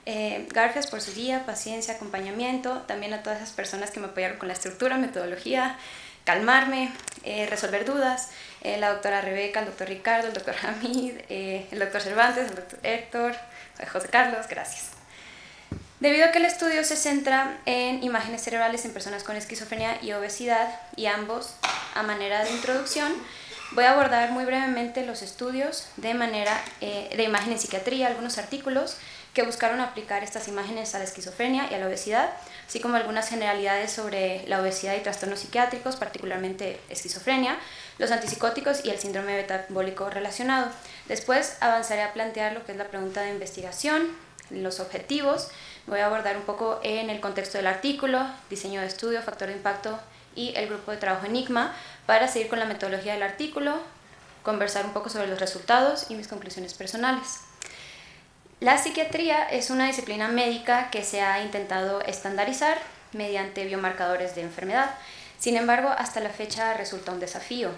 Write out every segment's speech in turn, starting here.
Gracias por su guía, paciencia, acompañamiento, también a todas esas personas que me apoyaron con la estructura, metodología, calmarme, resolver dudas, la doctora Rebeca, el doctor Ricardo, el doctor Hamid, el doctor Cervantes, el doctor Héctor, José Carlos, gracias. Debido a que el estudio se centra en imágenes cerebrales en personas con esquizofrenia y obesidad, y ambos a manera de introducción, voy a abordar muy brevemente los estudios de imagen en psiquiatría, algunos artículos que buscaron aplicar estas imágenes a la esquizofrenia y a la obesidad, así como algunas generalidades sobre la obesidad y trastornos psiquiátricos, particularmente esquizofrenia, los antipsicóticos y el síndrome metabólico relacionado. Después avanzaré a plantear lo que es la pregunta de investigación, los objetivos. Voy a abordar un poco en el contexto del artículo, diseño de estudio, factor de impacto y el grupo de trabajo Enigma, para seguir con la metodología del artículo, conversar un poco sobre los resultados y mis conclusiones personales. La psiquiatría es una disciplina médica que se ha intentado estandarizar mediante biomarcadores de enfermedad. Sin embargo, hasta la fecha resulta un desafío.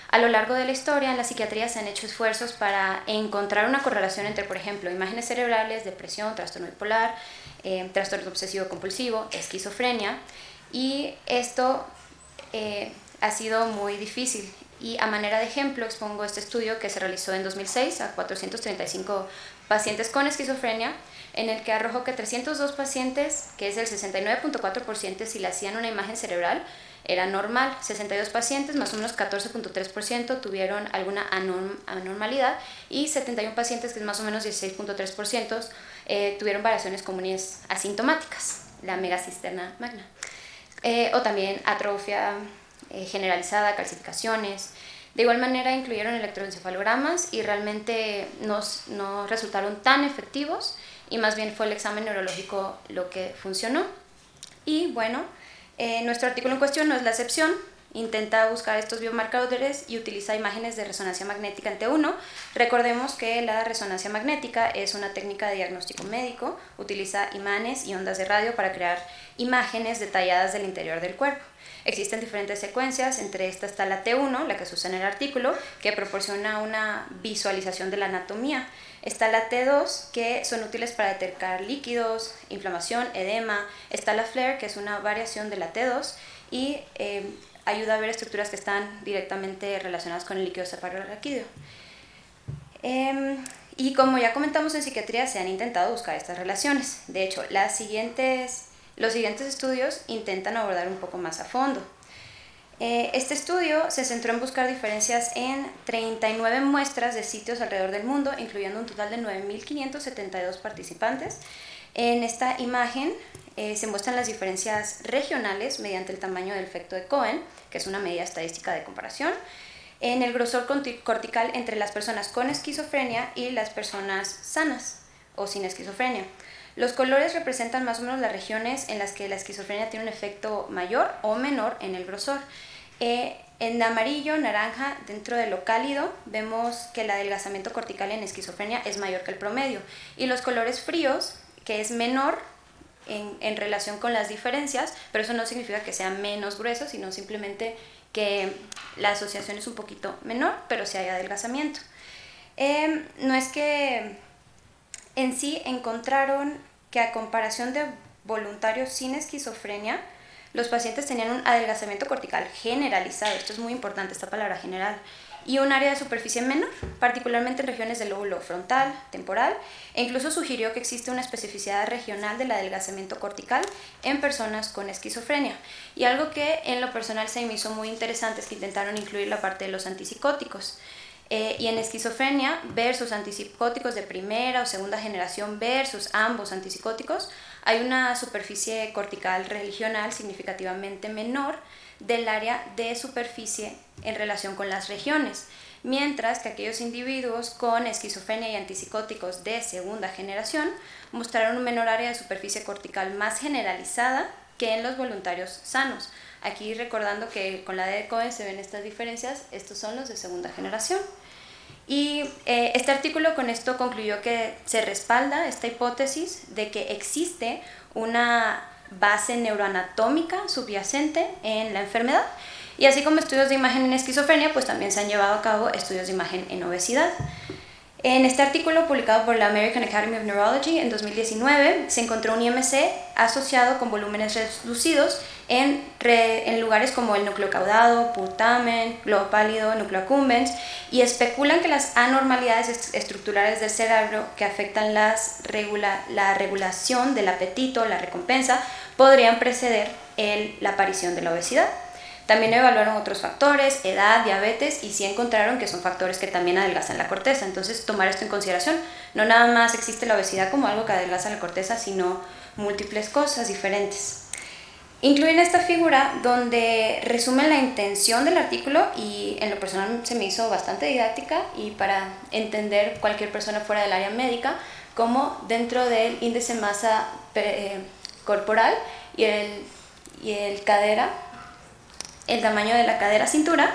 A lo largo de la historia, en la psiquiatría se han hecho esfuerzos para encontrar una correlación entre, por ejemplo, imágenes cerebrales, depresión, trastorno bipolar, trastorno obsesivo-compulsivo, esquizofrenia, y esto ha sido muy difícil. Y a manera de ejemplo expongo este estudio que se realizó en 2006 a 435 pacientes con esquizofrenia, en el que arrojó que 302 pacientes, que es el 69.4%, si le hacían una imagen cerebral, era normal. 62 pacientes, más o menos 14.3%, tuvieron alguna anormalidad, y 71 pacientes, que es más o menos 16.3%, tuvieron variaciones comunes asintomáticas, la megacisterna magna, o también atrofia generalizada, calcificaciones. De igual manera incluyeron electroencefalogramas y realmente no resultaron tan efectivos, y más bien fue el examen neurológico lo que funcionó. Y bueno, nuestro artículo en cuestión no es la excepción. Intenta buscar estos biomarcadores y utiliza imágenes de resonancia magnética en T1. Recordemos que la resonancia magnética es una técnica de diagnóstico médico, utiliza imanes y ondas de radio para crear imágenes detalladas del interior del cuerpo. Existen diferentes secuencias, entre estas está la T1, la que se usa en el artículo, que proporciona una visualización de la anatomía. Está la T2, que son útiles para detectar líquidos, inflamación, edema. Está la FLAIR, que es una variación de la T2 y ayuda a ver estructuras que están directamente relacionadas con el líquido cefalorraquídeo. Y como ya comentamos, en psiquiatría se han intentado buscar estas relaciones. De hecho, los siguientes estudios intentan abordar un poco más a fondo. Este estudio se centró en buscar diferencias en 39 muestras de sitios alrededor del mundo, incluyendo un total de 9.572 participantes. En esta imagen se muestran las diferencias regionales mediante el tamaño del efecto de Cohen, que es una medida estadística de comparación, en el grosor cortical entre las personas con esquizofrenia y las personas sanas o sin esquizofrenia. Los colores representan más o menos las regiones en las que la esquizofrenia tiene un efecto mayor o menor en el grosor. En amarillo, naranja, dentro de lo cálido, vemos que el adelgazamiento cortical en esquizofrenia es mayor que el promedio. Y los colores fríos, que es menor en relación con las diferencias, pero eso no significa que sea menos grueso, sino simplemente que la asociación es un poquito menor, pero sí hay adelgazamiento. No es que en sí encontraron que, a comparación de voluntarios sin esquizofrenia, los pacientes tenían un adelgazamiento cortical generalizado, esto es muy importante, esta palabra general, y un área de superficie menor, particularmente en regiones del lóbulo frontal, temporal, e incluso sugirió que existe una especificidad regional del adelgazamiento cortical en personas con esquizofrenia. Y algo que en lo personal se me hizo muy interesante es que intentaron incluir la parte de los antipsicóticos. Y en esquizofrenia versus antipsicóticos de primera o segunda generación versus ambos antipsicóticos, hay una superficie cortical regional significativamente menor del área de superficie en relación con las regiones, mientras que aquellos individuos con esquizofrenia y antipsicóticos de segunda generación mostraron un menor área de superficie cortical más generalizada que en los voluntarios sanos. Aquí recordando que con la de Cohen se ven estas diferencias, estos son los de segunda generación. Y este artículo con esto concluyó que se respalda esta hipótesis de que existe una base neuroanatómica subyacente en la enfermedad, y así como estudios de imagen en esquizofrenia, pues también se han llevado a cabo estudios de imagen en obesidad. En este artículo publicado por la American Academy of Neurology en 2019 se encontró un IMC asociado con volúmenes reducidos en lugares como el núcleo caudado, putamen, globo pálido, núcleo accumbens, y especulan que las anormalidades estructurales del cerebro que afectan la regulación del apetito, la recompensa, podrían preceder la aparición de la obesidad. También evaluaron otros factores, edad, diabetes, y sí encontraron que son factores que también adelgazan la corteza. Entonces, tomar esto en consideración. No nada más existe la obesidad como algo que adelgaza la corteza, sino múltiples cosas diferentes. Incluyen esta figura donde resumen la intención del artículo, y en lo personal se me hizo bastante didáctica y para entender cualquier persona fuera del área médica, como dentro del índice de masa corporal y el cadera, el tamaño de la cadera-cintura,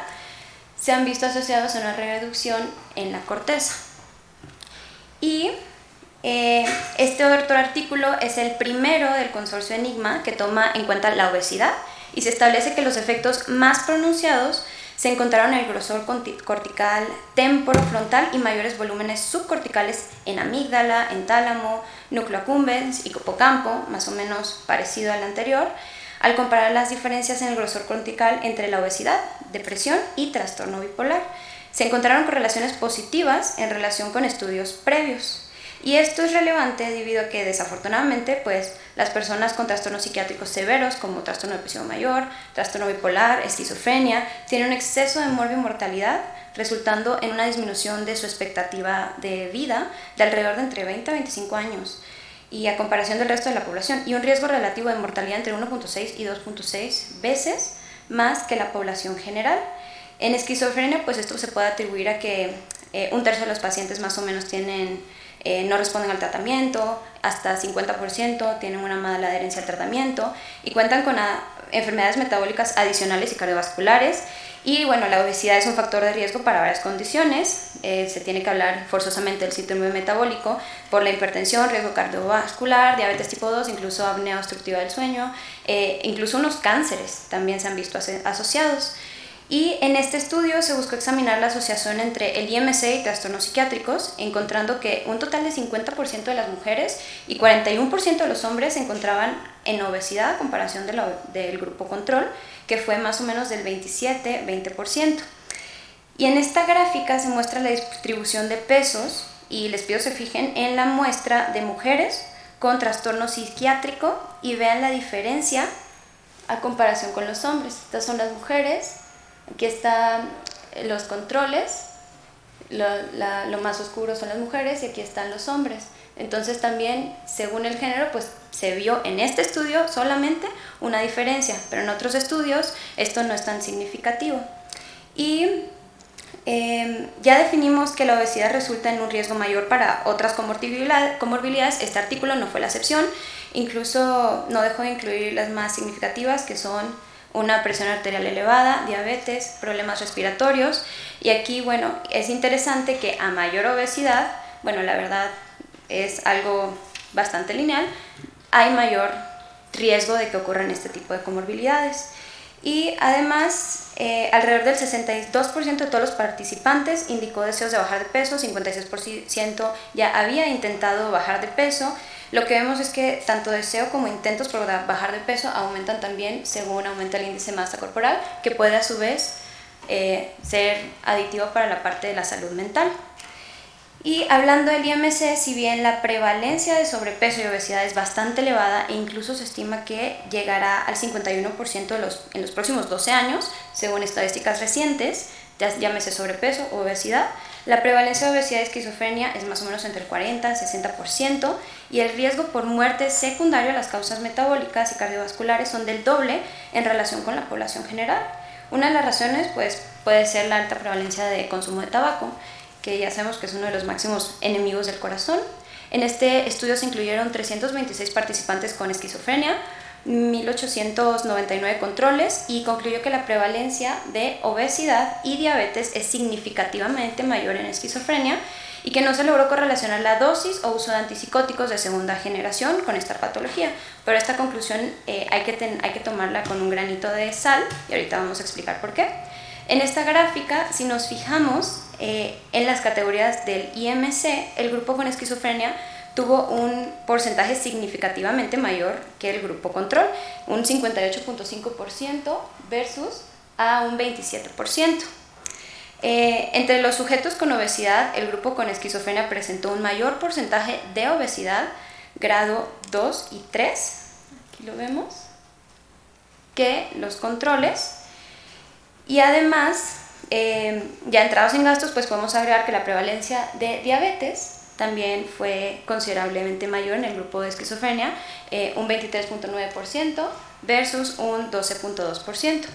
se han visto asociados a una reducción en la corteza. Y este otro artículo es el primero del consorcio Enigma que toma en cuenta la obesidad, y se establece que los efectos más pronunciados se encontraron en el grosor cortical temporofrontal y mayores volúmenes subcorticales en amígdala, en tálamo, núcleo accumbens y hipocampo, más o menos parecido al anterior, al comparar las diferencias en el grosor cortical entre la obesidad, depresión y trastorno bipolar. Se encontraron correlaciones positivas en relación con estudios previos. Y esto es relevante debido a que desafortunadamente pues, las personas con trastornos psiquiátricos severos como trastorno depresivo mayor, trastorno bipolar, esquizofrenia, tienen un exceso de mortalidad, resultando en una disminución de su expectativa de vida de alrededor de entre 20 a 25 años. Y a comparación del resto de la población, y un riesgo relativo de mortalidad entre 1.6 y 2.6 veces más que la población general. En esquizofrenia, pues esto se puede atribuir a que un tercio de los pacientes más o menos no responden al tratamiento, hasta 50% tienen una mala adherencia al tratamiento y cuentan con enfermedades metabólicas adicionales y cardiovasculares. Y bueno, la obesidad es un factor de riesgo para varias condiciones. Se tiene que hablar forzosamente del síndrome metabólico por la hipertensión, riesgo cardiovascular, diabetes tipo 2, incluso apnea obstructiva del sueño, incluso unos cánceres también se han visto asociados. Y en este estudio se buscó examinar la asociación entre el IMC y trastornos psiquiátricos, encontrando que un total de 50% de las mujeres y 41% de los hombres se encontraban en obesidad a comparación del grupo control, que fue más o menos del 27-20%. Y en esta gráfica se muestra la distribución de pesos, y les pido se fijen en la muestra de mujeres con trastorno psiquiátrico y vean la diferencia a comparación con los hombres. Estas son las mujeres. Aquí están los controles, lo más oscuro son las mujeres y aquí están los hombres. Entonces también, según el género, pues se vio en este estudio solamente una diferencia, pero en otros estudios esto no es tan significativo. Y ya definimos que la obesidad resulta en un riesgo mayor para otras comorbilidades. Este artículo no fue la excepción, incluso no dejó de incluir las más significativas, que son una presión arterial elevada, diabetes, problemas respiratorios. Y aquí, bueno, es interesante que a mayor obesidad, bueno, la verdad es algo bastante lineal, hay mayor riesgo de que ocurran este tipo de comorbilidades. Y además, alrededor del 62% de todos los participantes indicó deseos de bajar de peso, 56% ya había intentado bajar de peso. Lo que vemos es que tanto deseo como intentos por bajar de peso aumentan también según aumenta el índice de masa corporal, que puede a su vez ser aditivo para la parte de la salud mental. Y hablando del IMC, si bien la prevalencia de sobrepeso y obesidad es bastante elevada e incluso se estima que llegará al 51% en los próximos 12 años, según estadísticas recientes, llámese sobrepeso o obesidad, la prevalencia de obesidad y esquizofrenia es más o menos entre el 40 y 60%, y el riesgo por muerte secundario a las causas metabólicas y cardiovasculares son del doble en relación con la población general. Una de las razones pues, puede ser la alta prevalencia de consumo de tabaco, que ya sabemos que es uno de los máximos enemigos del corazón. En este estudio se incluyeron 326 participantes con esquizofrenia, 1.899 controles, y concluyó que la prevalencia de obesidad y diabetes es significativamente mayor en esquizofrenia y que no se logró correlacionar la dosis o uso de antipsicóticos de segunda generación con esta patología. Pero esta conclusión hay que tomarla con un granito de sal, y ahorita vamos a explicar por qué. En esta gráfica, si nos fijamos en las categorías del IMC, el grupo con esquizofrenia tuvo un porcentaje significativamente mayor que el grupo control, un 58.5% versus a un 27%. Entre los sujetos con obesidad, el grupo con esquizofrenia presentó un mayor porcentaje de obesidad, grado 2 y 3, aquí lo vemos, que los controles. Y además, ya entrados en gastos, pues podemos agregar que la prevalencia de diabetes también fue considerablemente mayor en el grupo de esquizofrenia, un 23.9% versus un 12.2%.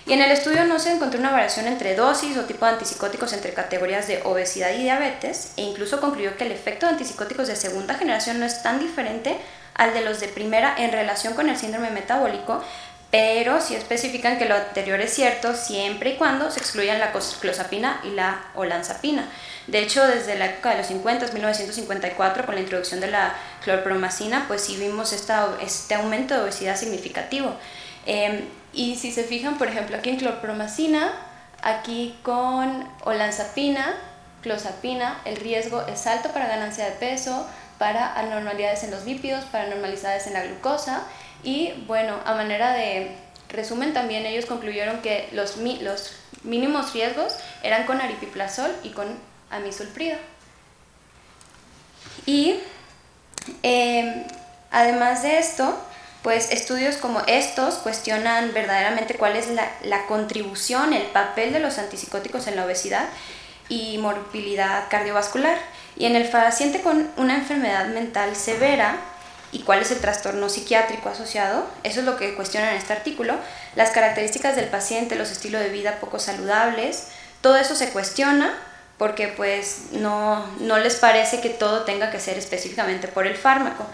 Y en el estudio no se encontró una variación entre dosis o tipo de antipsicóticos entre categorías de obesidad y diabetes, e incluso concluyó que el efecto de antipsicóticos de segunda generación no es tan diferente al de los de primera en relación con el síndrome metabólico, pero sí especifican que lo anterior es cierto siempre y cuando se excluyan la clozapina y la olanzapina. De hecho, desde la época de los 50, 1954, con la introducción de la clorpromacina, pues sí vimos este aumento de obesidad significativo. Y si se fijan, por ejemplo, aquí en clorpromacina, aquí con olanzapina, clozapina, el riesgo es alto para ganancia de peso, para anormalidades en los lípidos, para anormalidades en la glucosa. Y bueno, a manera de resumen, también ellos concluyeron que los mínimos riesgos eran con aripiprazol y con amisulprida. Y además de esto, pues estudios como estos cuestionan verdaderamente cuál es la contribución, el papel de los antipsicóticos en la obesidad y morbilidad cardiovascular. Y en el paciente con una enfermedad mental severa, ¿y cuál es el trastorno psiquiátrico asociado? Eso es lo que cuestionan en este artículo. Las características del paciente, los estilos de vida poco saludables, todo eso se cuestiona porque pues no les parece que todo tenga que ser específicamente por el fármaco.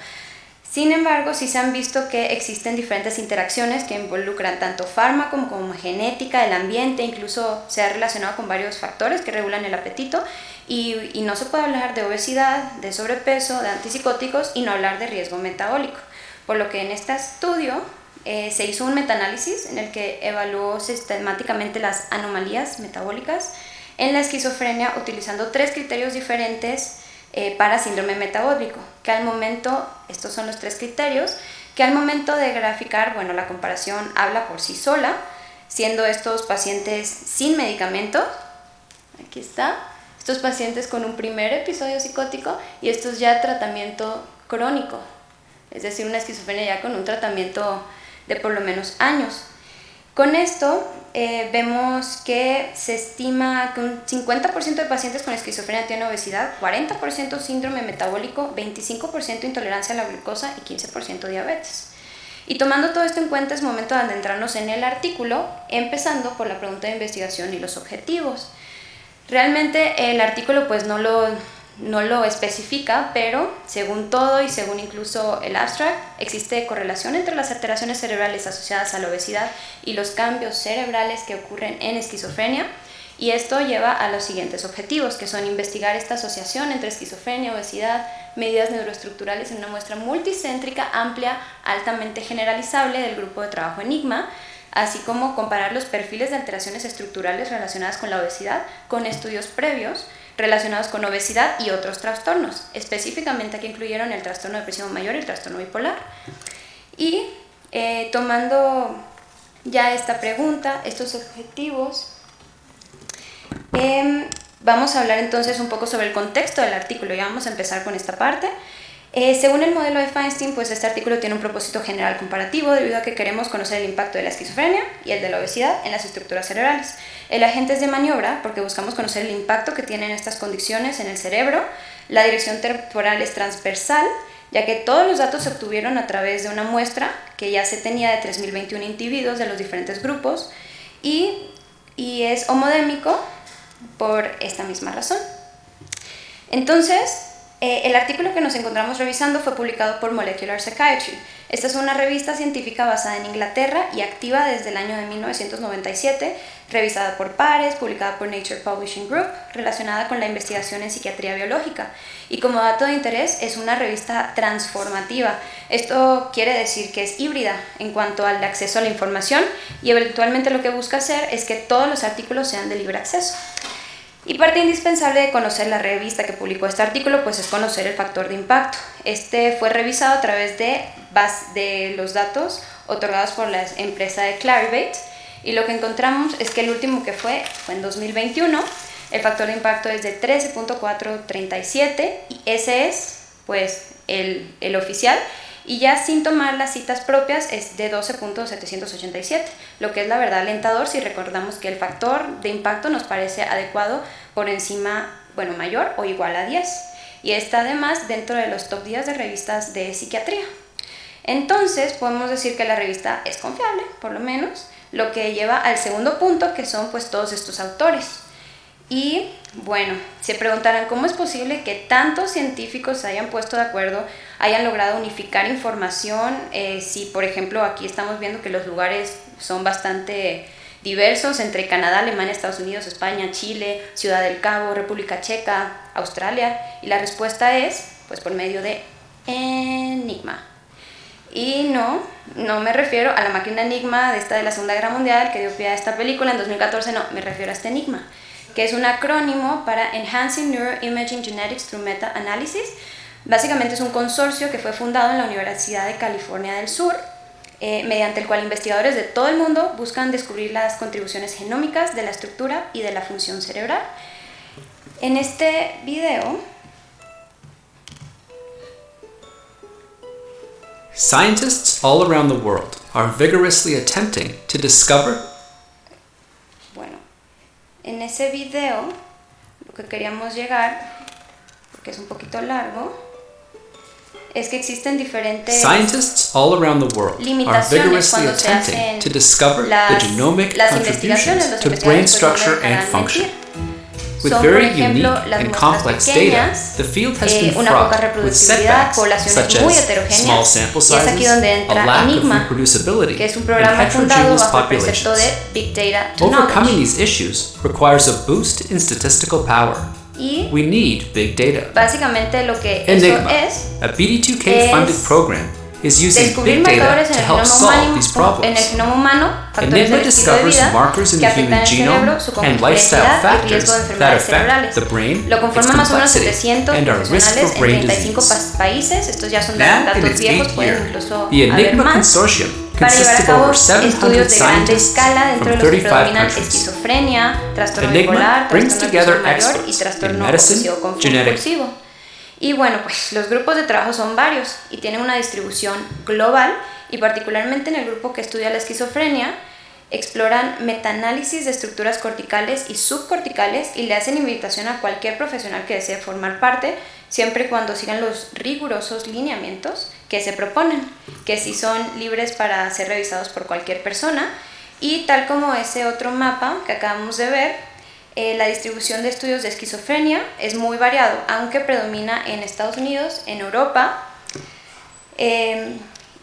Sin embargo, sí se han visto que existen diferentes interacciones que involucran tanto fármaco como genética, el ambiente, incluso se ha relacionado con varios factores que regulan el apetito y no se puede hablar de obesidad, de sobrepeso, de antipsicóticos y no hablar de riesgo metabólico. Por lo que en este estudio se hizo un metaanálisis en el que evaluó sistemáticamente las anomalías metabólicas en la esquizofrenia utilizando 3 criterios diferentes para síndrome metabólico, que al momento, estos son los 3 criterios, que al momento de graficar, bueno, la comparación habla por sí sola, siendo estos pacientes sin medicamentos, aquí está, estos pacientes con un primer episodio psicótico y estos ya tratamiento crónico, es decir, una esquizofrenia ya con un tratamiento de por lo menos años. Con esto vemos que se estima que un 50% de pacientes con esquizofrenia tienen obesidad, 40% síndrome metabólico, 25% intolerancia a la glucosa y 15% diabetes. Y tomando todo esto en cuenta es momento de adentrarnos en el artículo, empezando por la pregunta de investigación y los objetivos. Realmente el artículo pues no lo especifica, pero según todo y según incluso el abstract, existe correlación entre las alteraciones cerebrales asociadas a la obesidad y los cambios cerebrales que ocurren en esquizofrenia, y esto lleva a los siguientes objetivos, que son investigar esta asociación entre esquizofrenia, obesidad, medidas neuroestructurales en una muestra multicéntrica, amplia, altamente generalizable del grupo de trabajo Enigma, así como comparar los perfiles de alteraciones estructurales relacionadas con la obesidad con estudios previos relacionados con obesidad y otros trastornos. Específicamente aquí incluyeron el trastorno depresivo mayor y el trastorno bipolar. Y tomando ya esta pregunta, estos objetivos, vamos a hablar entonces un poco sobre el contexto del artículo. Ya vamos a empezar con esta parte. Según el modelo de Feinstein, pues este artículo tiene un propósito general comparativo debido a que queremos conocer el impacto de la esquizofrenia y el de la obesidad en las estructuras cerebrales. El agente es de maniobra porque buscamos conocer el impacto que tienen estas condiciones en el cerebro. La dirección temporal es transversal, ya que todos los datos se obtuvieron a través de una muestra que ya se tenía de 3.021 individuos de los diferentes grupos y es homodémico por esta misma razón. Entonces, El artículo que nos encontramos revisando fue publicado por Molecular Psychiatry. Esta es una revista científica basada en Inglaterra y activa desde el año de 1997, revisada por pares, publicada por Nature Publishing Group, relacionada con la investigación en psiquiatría biológica. Y como dato de interés, es una revista transformativa. Esto quiere decir que es híbrida en cuanto al acceso a la información y eventualmente lo que busca hacer es que todos los artículos sean de libre acceso. Y parte indispensable de conocer la revista que publicó este artículo pues es conocer el factor de impacto. Este fue revisado a través de los datos otorgados por la empresa de Clarivate y lo que encontramos es que el último que fue en 2021. El factor de impacto es de 13.437 y ese es pues el oficial. Y ya sin tomar las citas propias es de 12.787, lo que es la verdad alentador si recordamos que el factor de impacto nos parece adecuado por encima, mayor o igual a 10. Y está además dentro de los top 10 de revistas de psiquiatría. Entonces podemos decir que la revista es confiable, por lo menos, lo que lleva al segundo punto que son pues todos estos autores. Y bueno, se preguntarán cómo es posible que tantos científicos se hayan puesto de acuerdo, hayan logrado unificar información, si por ejemplo aquí estamos viendo que los lugares son bastante diversos entre Canadá, Alemania, Estados Unidos, España, Chile, Ciudad del Cabo, República Checa, Australia, y la respuesta es pues por medio de Enigma. Y no me refiero a la máquina Enigma de la Segunda Guerra Mundial que dio pie a esta película en 2014, no, me refiero a este Enigma, que es un acrónimo para Enhancing Neuroimaging Genetics Through Meta-Analysis. Básicamente es un consorcio que fue fundado en la Universidad de California del Sur, mediante el cual investigadores de todo el mundo buscan descubrir las contribuciones genómicas de la estructura y de la función cerebral. En este video, scientists all around the world are vigorously attempting to discover. En ese video, lo que queríamos llegar, porque es un poquito largo, es que existen diferentes Scientists all around the world are vigorously attempting to discover the genomic contributions to brain structure and function. With very unique and complex data, the field has been fraught with setbacks such as small sample sizes, a lack of reproducibility, and heterogeneous populations. Overcoming these issues requires a boost in statistical power. We need big data. Básicamente lo que Enigma, eso a BD2K-funded program, is using big data to help solve these problems. Enigma discovers markers in the human genome and lifestyle factors that affect the brain, its complexity, and our risk for brain disease. Now, in its 8th year, the Enigma Consortium consists of over 700 scientists from 35 countries. Enigma brings together experts in medicine, genetics. Y bueno, pues los grupos de trabajo son varios y tienen una distribución global y particularmente en el grupo que estudia la esquizofrenia exploran metaanálisis de estructuras corticales y subcorticales y le hacen invitación a cualquier profesional que desee formar parte siempre y cuando sigan los rigurosos lineamientos que se proponen, que sí son libres para ser revisados por cualquier persona y tal como ese otro mapa que acabamos de ver, la distribución de estudios de esquizofrenia es muy variado, aunque predomina en Estados Unidos, en Europa.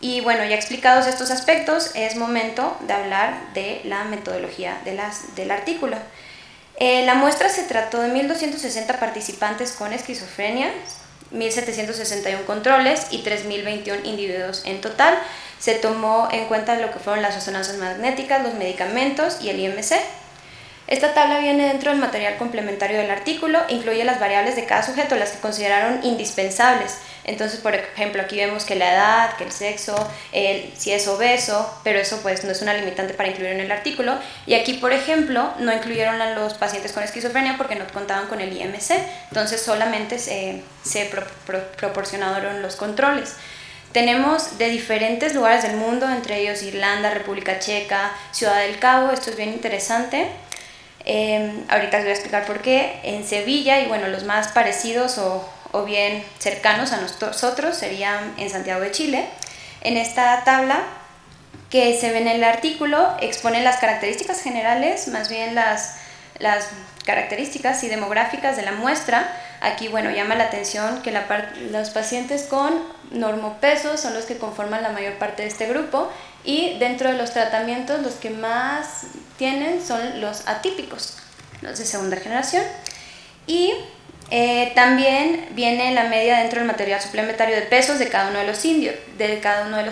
Y bueno, ya explicados estos aspectos, es momento de hablar de la metodología del artículo. La muestra se trató de 1.260 participantes con esquizofrenia, 1.761 controles y 3.021 individuos en total. Se tomó en cuenta lo que fueron las resonancias magnéticas, los medicamentos y el IMC. Esta tabla viene dentro del material complementario del artículo, incluye las variables de cada sujeto, las que consideraron indispensables. Entonces, por ejemplo, aquí vemos que la edad, que el sexo, si es obeso, pero eso pues no es una limitante para incluir en el artículo. Y aquí, por ejemplo, no incluyeron a los pacientes con esquizofrenia porque no contaban con el IMC, entonces solamente se proporcionaron los controles. Tenemos de diferentes lugares del mundo, entre ellos Irlanda, República Checa, Ciudad del Cabo, esto es bien interesante. Ahorita les voy a explicar por qué. En Sevilla, y bueno, los más parecidos o bien cercanos a nosotros serían en Santiago de Chile. En esta tabla que se ve en el artículo exponen las características generales, más bien las características y demográficas de la muestra Aquí, bueno, llama la atención que los pacientes con normopeso son los que conforman la mayor parte de este grupo, y dentro de los tratamientos los que más tienen son los atípicos, los de segunda generación. Y también viene la media dentro del material suplementario de pesos de cada uno de los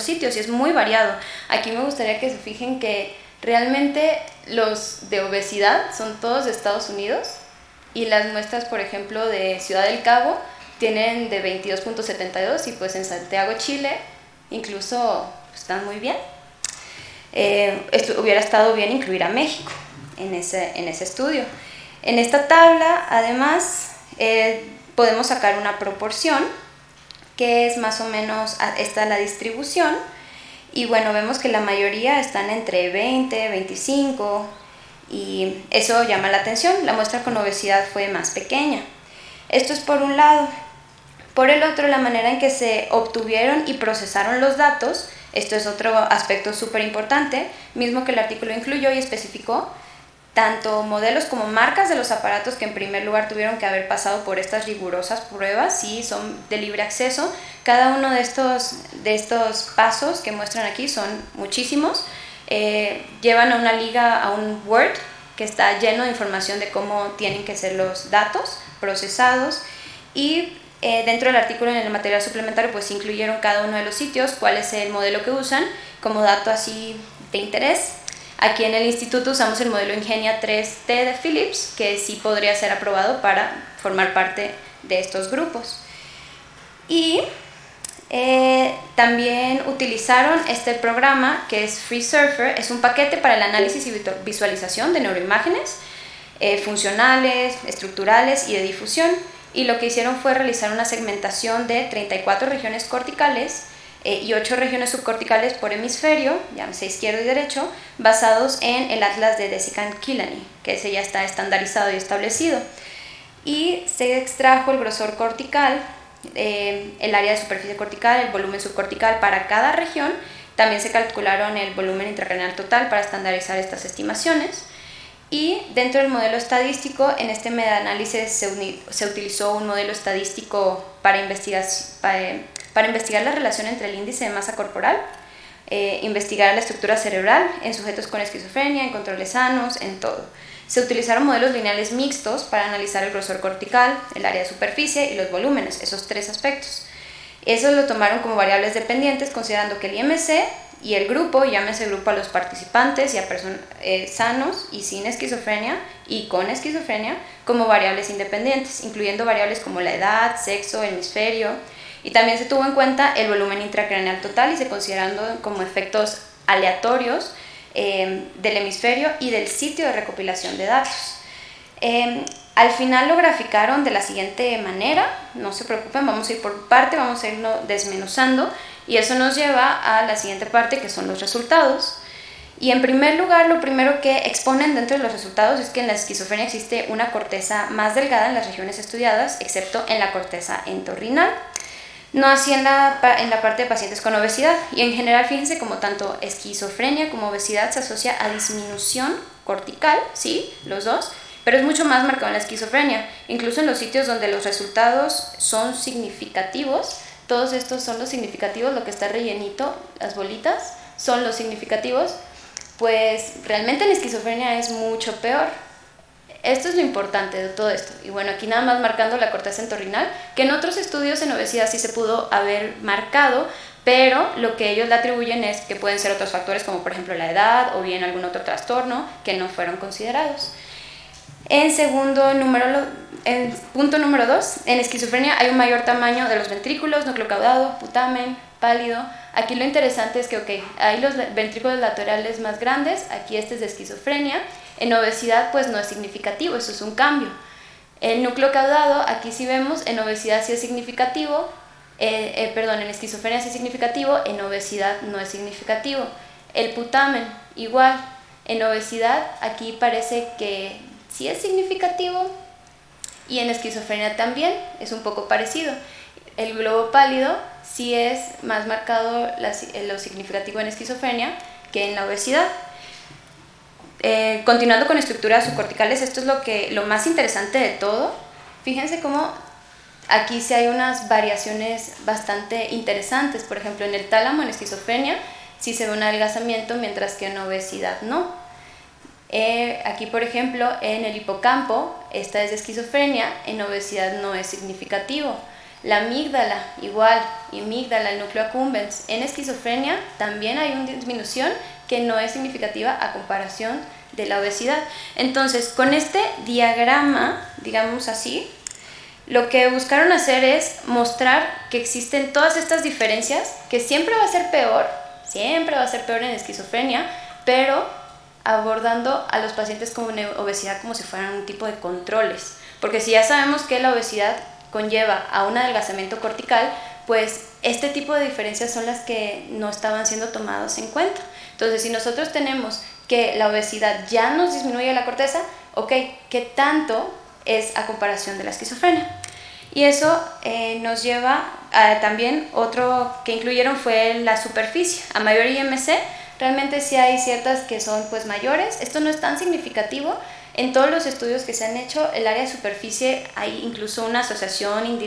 sitios, y es muy variado. Aquí me gustaría que se fijen que realmente los de obesidad son todos de Estados Unidos, y las muestras, por ejemplo, de Ciudad del Cabo tienen de 22.72, y pues en Santiago, Chile, incluso están muy bien. Esto hubiera estado bien incluir a México en ese estudio. En esta tabla, además, podemos sacar una proporción, que es más o menos, esta la distribución, y bueno, vemos que la mayoría están entre 20, 25, y eso llama la atención. La muestra con obesidad fue más pequeña. Esto es por un lado. Por el otro, la manera en que se obtuvieron y procesaron los datos, esto es otro aspecto súper importante, mismo que el artículo incluyó y especificó, tanto modelos como marcas de los aparatos que en primer lugar tuvieron que haber pasado por estas rigurosas pruebas, sí, son de libre acceso. Cada uno de estos pasos que muestran aquí son muchísimos. Llevan a una liga, a un Word que está lleno de información de cómo tienen que ser los datos procesados, y dentro del artículo en el material suplementario pues incluyeron cada uno de los sitios, cuál es el modelo que usan como dato así de interés. Aquí en el instituto usamos el modelo Ingenia 3T de Philips, que sí podría ser aprobado para formar parte de estos grupos. Y también utilizaron este programa que es FreeSurfer. Es un paquete para el análisis y visualización de neuroimágenes funcionales, estructurales y de difusión, y lo que hicieron fue realizar una segmentación de 34 regiones corticales y 8 regiones subcorticales por hemisferio, llámese izquierdo y derecho, basados en el atlas de Desikan-Kilani, que ese ya está estandarizado y establecido. Y se extrajo el grosor cortical, el área de superficie cortical, el volumen subcortical para cada región. También se calcularon el volumen intracraneal total para estandarizar estas estimaciones. Y dentro del modelo estadístico, en este metaanálisis se utilizó un modelo estadístico para investigar la relación entre el índice de masa corporal, investigar la estructura cerebral en sujetos con esquizofrenia, en controles sanos, en todo. Se utilizaron modelos lineales mixtos para analizar el grosor cortical, el área de superficie y los volúmenes, esos tres aspectos. Eso lo tomaron como variables dependientes, considerando que el IMC y el grupo, llámese grupo a los participantes y a personas sanos y sin esquizofrenia y con esquizofrenia, como variables independientes, incluyendo variables como la edad, sexo, hemisferio, y también se tuvo en cuenta el volumen intracraneal total y se considerando como efectos aleatorios del hemisferio y del sitio de recopilación de datos. Al final lo graficaron de la siguiente manera, no se preocupen, vamos a ir por parte, vamos a irlo desmenuzando, y eso nos lleva a la siguiente parte, que son los resultados. Y en primer lugar, lo primero que exponen dentro de los resultados es que en la esquizofrenia existe una corteza más delgada en las regiones estudiadas, excepto en la corteza entorrinal. No así en la parte de pacientes con obesidad, y en general fíjense como tanto esquizofrenia como obesidad se asocia a disminución cortical, sí, los dos, pero es mucho más marcado en la esquizofrenia. Incluso en los sitios donde los resultados son significativos, todos estos son los significativos, lo que está rellenito, las bolitas, son los significativos, pues realmente en esquizofrenia es mucho peor. Esto es lo importante de todo esto. Y bueno, aquí nada más marcando la corteza entorrinal, que en otros estudios en obesidad sí se pudo haber marcado, pero lo que ellos le atribuyen es que pueden ser otros factores como por ejemplo la edad o bien algún otro trastorno que no fueron considerados. En punto número 2, en esquizofrenia hay un mayor tamaño de los ventrículos, núcleo caudado, putamen, pálido. Aquí lo interesante es que hay los ventrículos laterales más grandes, aquí este es de esquizofrenia. En obesidad pues no es significativo, eso es un cambio. El núcleo caudado, aquí sí vemos, en obesidad sí es significativo, en esquizofrenia sí es significativo, en obesidad no es significativo. El putamen, igual, en obesidad aquí parece que sí es significativo y en esquizofrenia también es un poco parecido. El globo pálido sí es más marcado lo significativo en esquizofrenia que en la obesidad. Continuando con estructuras subcorticales, esto es lo más interesante de todo. Fíjense cómo aquí sí hay unas variaciones bastante interesantes. Por ejemplo, en el tálamo, en esquizofrenia, sí se ve un adelgazamiento, mientras que en obesidad no. Aquí, por ejemplo, en el hipocampo, esta es de esquizofrenia, en obesidad no es significativo. La amígdala, igual, el núcleo accumbens. En esquizofrenia también hay una disminución que no es significativa a comparación de la obesidad. Entonces, con este diagrama, digamos así, lo que buscaron hacer es mostrar que existen todas estas diferencias, que siempre va a ser peor en esquizofrenia, pero abordando a los pacientes con obesidad como si fueran un tipo de controles. Porque si ya sabemos que la obesidad conlleva a un adelgazamiento cortical, pues este tipo de diferencias son las que no estaban siendo tomadas en cuenta. Entonces, si nosotros tenemos que la obesidad ya nos disminuye la corteza, ok, ¿qué tanto es a comparación de la esquizofrenia? Y eso nos lleva a también otro que incluyeron fue la superficie. A mayor IMC, realmente sí hay ciertas que son pues mayores. Esto no es tan significativo. En todos los estudios que se han hecho, el área de superficie hay incluso una asociación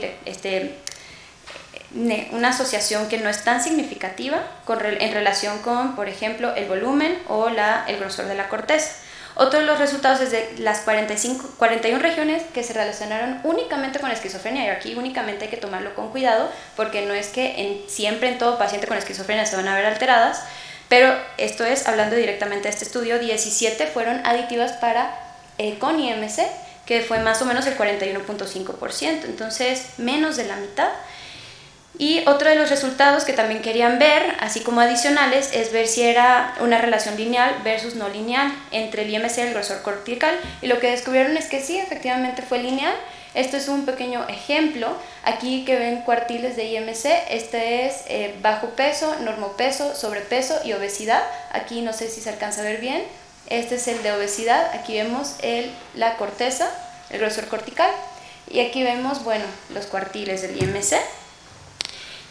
una asociación que no es tan significativa en relación con, por ejemplo, el volumen o el grosor de la corteza. Otro de los resultados es de las 41 regiones que se relacionaron únicamente con esquizofrenia, y aquí únicamente hay que tomarlo con cuidado, porque no es que siempre en todo paciente con esquizofrenia se van a ver alteradas, pero esto es, hablando directamente de este estudio, 17 fueron aditivas con IMC, que fue más o menos el 41.5%, entonces menos de la mitad. Y otro de los resultados que también querían ver, así como adicionales, es ver si era una relación lineal versus no lineal entre el IMC y el grosor cortical, y lo que descubrieron es que sí, efectivamente fue lineal. Esto es un pequeño ejemplo. Aquí que ven cuartiles de IMC, este es bajo peso, normopeso, sobrepeso y obesidad. Aquí no sé si se alcanza a ver bien. Este es el de obesidad. Aquí vemos la corteza, el grosor cortical, y aquí vemos, bueno, los cuartiles del IMC.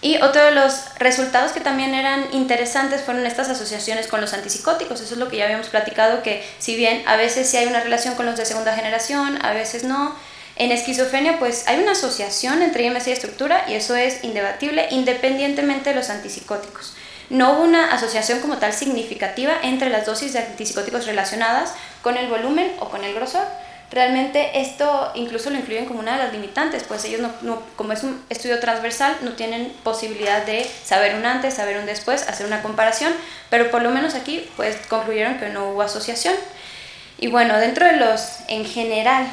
Y otro de los resultados que también eran interesantes fueron estas asociaciones con los antipsicóticos. Eso es lo que ya habíamos platicado, que si bien a veces sí hay una relación con los de segunda generación, a veces no. En esquizofrenia pues hay una asociación entre IMC y estructura, y eso es indebatible independientemente de los antipsicóticos. No hubo una asociación como tal significativa entre las dosis de antipsicóticos relacionadas con el volumen o con el grosor. Realmente esto incluso lo incluyen como una de las limitantes, pues ellos como es un estudio transversal, no tienen posibilidad de saber un antes, saber un después, hacer una comparación, pero por lo menos aquí pues concluyeron que no hubo asociación. Y bueno, dentro de en general,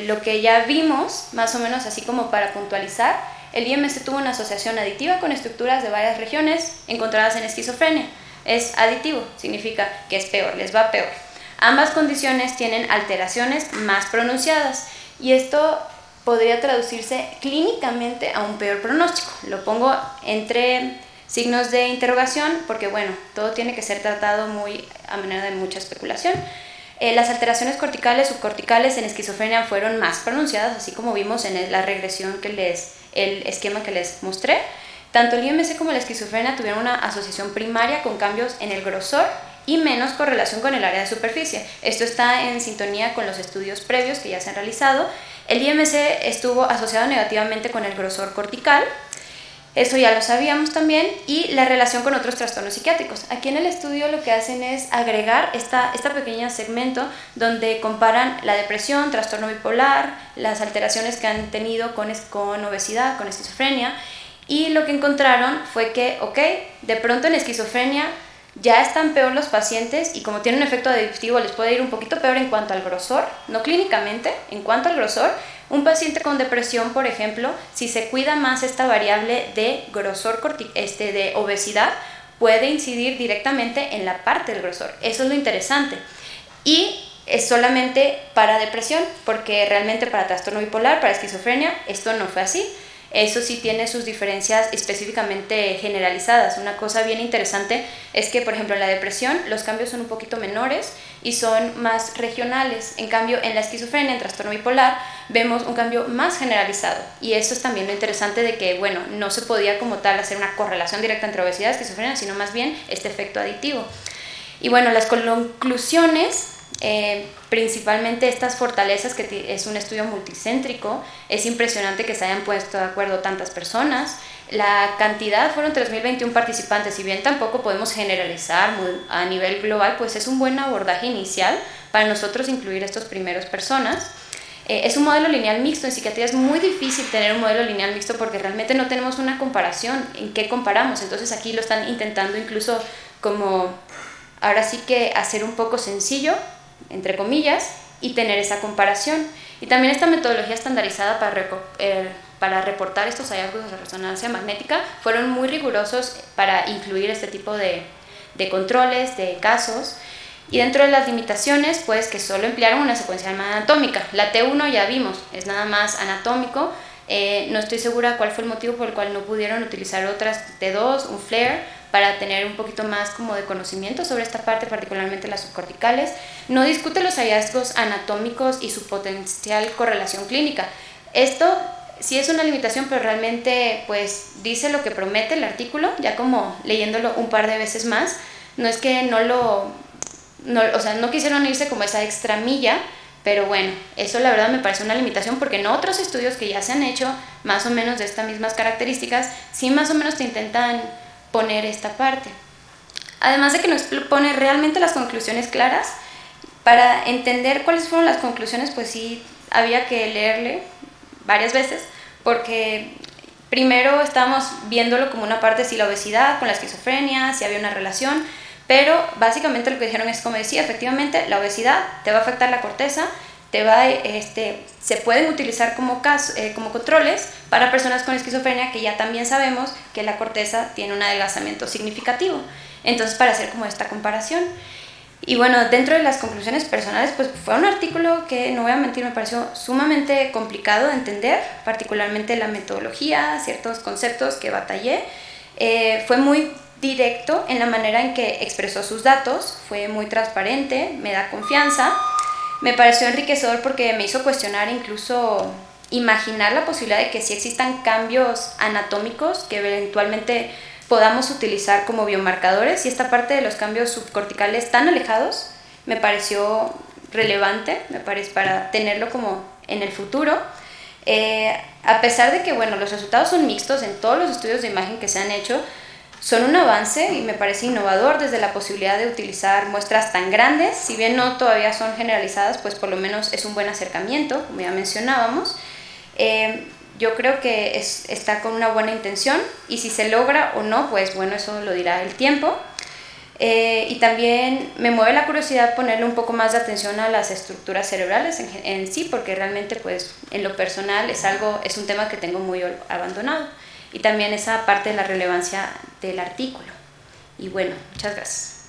lo que ya vimos, más o menos así como para puntualizar, el IMC tuvo una asociación aditiva con estructuras de varias regiones encontradas en esquizofrenia. Es aditivo, significa que es peor, les va peor. Ambas condiciones tienen alteraciones más pronunciadas, y esto podría traducirse clínicamente a un peor pronóstico. Lo pongo entre signos de interrogación porque, bueno, todo tiene que ser tratado muy a manera de mucha especulación. Las alteraciones corticales, subcorticales en esquizofrenia fueron más pronunciadas, así como vimos en la regresión el esquema que les mostré. Tanto el IMC como la esquizofrenia tuvieron una asociación primaria con cambios en el grosor y menos correlación con el área de superficie. Esto está en sintonía con los estudios previos que ya se han realizado. El IMC estuvo asociado negativamente con el grosor cortical, eso ya lo sabíamos también, y la relación con otros trastornos psiquiátricos. Aquí en el estudio lo que hacen es agregar esta pequeña segmento donde comparan la depresión, trastorno bipolar, las alteraciones que han tenido con obesidad, con esquizofrenia, y lo que encontraron fue que, de pronto en esquizofrenia ya están peor los pacientes, y como tienen un efecto adictivo les puede ir un poquito peor en cuanto al grosor, no clínicamente, en cuanto al grosor. Un paciente con depresión, por ejemplo, si se cuida más esta variable de grosor de obesidad, puede incidir directamente en la parte del grosor. Eso es lo interesante. Y es solamente para depresión, porque realmente para trastorno bipolar, para esquizofrenia, esto no fue así. Eso sí tiene sus diferencias específicamente generalizadas. Una cosa bien interesante es que, por ejemplo, en la depresión los cambios son un poquito menores y son más regionales. En cambio, en la esquizofrenia, en trastorno bipolar, vemos un cambio más generalizado. Y eso es también lo interesante de que, bueno, no se podía como tal hacer una correlación directa entre obesidad y esquizofrenia, sino más bien este efecto aditivo. Y bueno, las conclusiones principalmente estas fortalezas, que es un estudio multicéntrico. Es impresionante que se hayan puesto de acuerdo tantas personas. La cantidad fueron 3.021 participantes. Si bien tampoco podemos generalizar a nivel global, pues es un buen abordaje inicial para nosotros incluir a estas primeras personas. Es un modelo lineal mixto. En psiquiatría es muy difícil tener un modelo lineal mixto porque realmente no tenemos una comparación. ¿En qué comparamos? Entonces aquí lo están intentando incluso como, ahora sí que hacer un poco sencillo, entre comillas, y tener esa comparación. Y también esta metodología estandarizada para reportar estos hallazgos de resonancia magnética fueron muy rigurosos para incluir este tipo de controles, de casos. Y dentro de las limitaciones, pues que solo emplearon una secuencia anatómica. La T1 ya vimos, es nada más anatómico. No estoy segura cuál fue el motivo por el cual no pudieron utilizar otras T2, un FLAIR, para tener un poquito más como de conocimiento sobre esta parte, particularmente las subcorticales. No discute los hallazgos anatómicos y su potencial correlación clínica. Esto sí es una limitación, pero realmente pues dice lo que promete el artículo, ya como leyéndolo un par de veces más. No es que no quisieron irse como esa extra milla, pero bueno, eso la verdad me parece una limitación, porque en otros estudios que ya se han hecho más o menos de estas mismas características, sí más o menos te intentan poner esta parte. Además de que nos pone realmente las conclusiones claras. Para entender cuáles fueron las conclusiones, pues sí había que leerle varias veces, porque primero estábamos viéndolo como una parte, si la obesidad con la esquizofrenia, si había una relación, pero básicamente lo que dijeron es, como decía, efectivamente la obesidad te va a afectar la corteza, se pueden utilizar como controles para personas con esquizofrenia, que ya también sabemos que la corteza tiene un adelgazamiento significativo. Entonces, para hacer como esta comparación. Y bueno, dentro de las conclusiones personales, pues fue un artículo que, no voy a mentir, me pareció sumamente complicado de entender, particularmente la metodología, ciertos conceptos que batallé. Fue muy directo en la manera en que expresó sus datos, fue muy transparente, me da confianza. Me pareció enriquecedor porque me hizo cuestionar, incluso imaginar la posibilidad de que sí existan cambios anatómicos que eventualmente podamos utilizar como biomarcadores, y esta parte de los cambios subcorticales tan alejados me pareció relevante, para tenerlo como en el futuro. A pesar de que bueno, los resultados son mixtos en todos los estudios de imagen que se han hecho, son un avance y me parece innovador desde la posibilidad de utilizar muestras tan grandes. Si bien no todavía son generalizadas, pues por lo menos es un buen acercamiento, como ya mencionábamos. Yo creo que está con una buena intención, y si se logra o no, pues bueno, eso lo dirá el tiempo. Y también me mueve la curiosidad ponerle un poco más de atención a las estructuras cerebrales en sí, porque realmente pues en lo personal es un tema que tengo muy abandonado. Y también esa parte de la relevancia del artículo. Y bueno, muchas gracias.